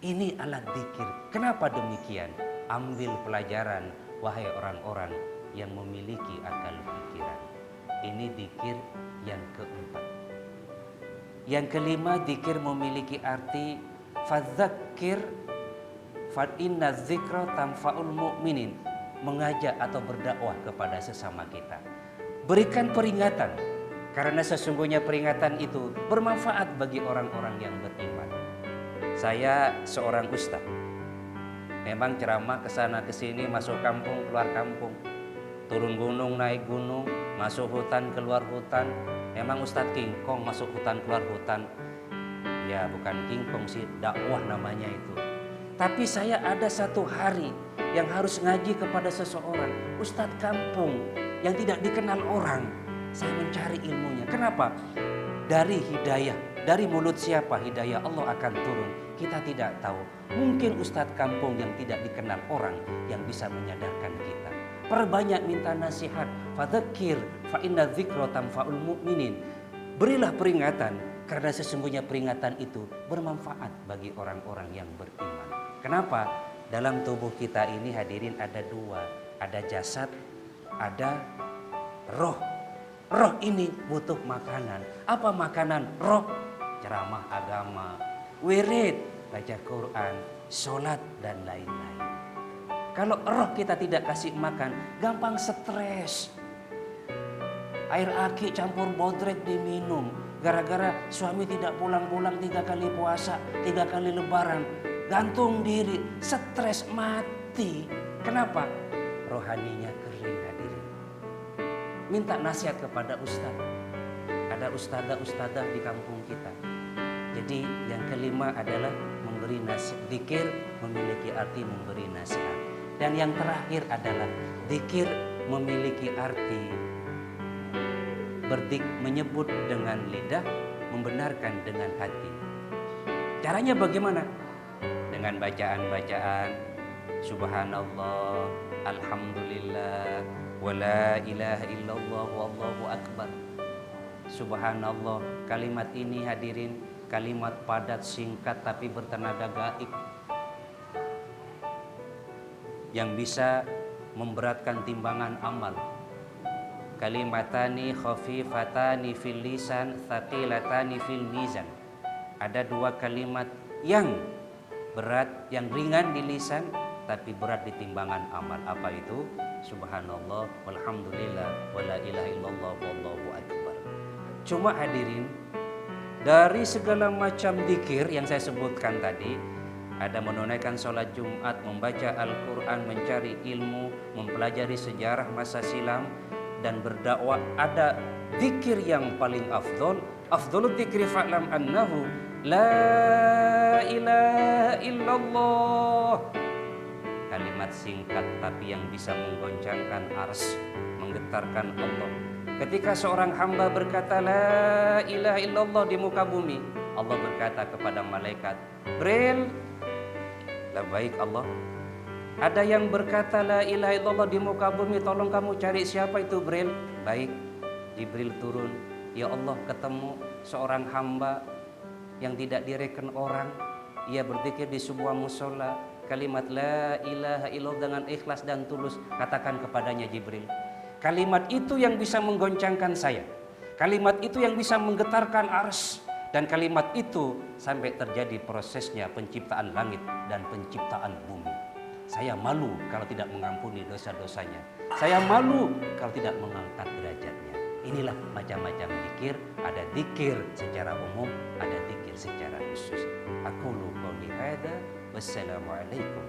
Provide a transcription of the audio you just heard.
Ini alat zikir. Kenapa demikian? Ambil pelajaran, wahai orang-orang yang memiliki akal pikiran. Ini zikir yang keempat. Yang kelima, zikir memiliki arti fadzakir fa inna dzikra tanfa'ul mu'minin. Mengajak atau berdakwah kepada sesama kita. Berikan peringatan, karena sesungguhnya peringatan itu bermanfaat bagi orang-orang yang beriman. Saya seorang ustaz. Memang ceramah ke sana ke sini, masuk kampung, keluar kampung. Turun gunung, naik gunung, masuk hutan, keluar hutan. Memang Ustadz Kingkong masuk hutan, keluar hutan. Ya bukan Kingkong sih, dakwah namanya itu. Tapi saya ada satu hari yang harus ngaji kepada seseorang, Ustadz kampung yang tidak dikenal orang. Saya mencari ilmunya. Kenapa? Dari hidayah, dari mulut siapa hidayah Allah akan turun, kita tidak tahu. Mungkin Ustadz kampung yang tidak dikenal orang yang bisa menyadarkan kita. Perbanyak minta nasihat. Fadzakir fa inna dzikra tanfa'ul mu'minin. Berilah peringatan, karena sesungguhnya peringatan itu bermanfaat bagi orang-orang yang beriman. Kenapa? Dalam tubuh kita ini hadirin ada dua. Ada jasad, ada roh. Roh ini butuh makanan. Apa makanan roh? Ceramah agama, wirid, baca Quran, sholat, dan lain-lain. Kalau roh kita tidak kasih makan, gampang stres. Air aki campur bodrek diminum. Gara-gara suami tidak pulang-pulang 3 kali puasa, 3 kali lebaran. Gantung diri, stres, mati. Kenapa? Rohaninya kering hadirin. Minta nasihat kepada ustaz. Ada ustadzah di kampung kita. Jadi yang kelima adalah memberi nasihat. Zikir memiliki arti memberi nasihat. Dan yang terakhir adalah zikir memiliki arti menyebut dengan lidah, membenarkan dengan hati. Caranya bagaimana? Dengan bacaan-bacaan subhanallah, alhamdulillah, wala ilaha illallah, wallahu akbar. Subhanallah, kalimat ini hadirin kalimat padat, singkat, tapi bertenaga gaib yang bisa memberatkan timbangan amal. Kalimatani khafifatani fil lisan, thaqilatani fil mizan. Ada dua kalimat yang berat, yang ringan di lisan tapi berat di timbangan amal. Apa itu? Subhanallah, walhamdulillah, wala ilaha illallah, wallahu akbar. Cuma hadirin, dari segala macam zikir yang saya sebutkan tadi, ada menunaikan sholat Jumat, membaca Al-Quran, mencari ilmu, mempelajari sejarah masa silam, dan berdakwah. Ada zikir yang paling afdol. Afdolul dzikri fa'lam annahu la ilaha illallah. Kalimat singkat tapi yang bisa menggoncangkan ars, menggetarkan Allah. Ketika seorang hamba berkata la ilaha illallah di muka bumi, Allah berkata kepada malaikat, Jibril, labbaik Allah. Ada yang berkata la ilaha illallah di muka bumi, tolong kamu cari siapa itu Jibril. Baik, Jibril turun. Ya Allah, ketemu seorang hamba yang tidak direken orang. Ia berzikir di sebuah musola, kalimat la ilaha illallah dengan ikhlas dan tulus. Katakan kepadanya Jibril, kalimat itu yang bisa menggoncangkan saya. Kalimat itu yang bisa menggetarkan ars. Dan kalimat itu sampai terjadi prosesnya penciptaan langit dan penciptaan bumi. Saya malu kalau tidak mengampuni dosa-dosanya. Saya malu kalau tidak mengangkat derajatnya. Inilah macam-macam zikir. Ada zikir secara umum, ada zikir secara khusus. Aqulu qouli hadza, wassalamualaikum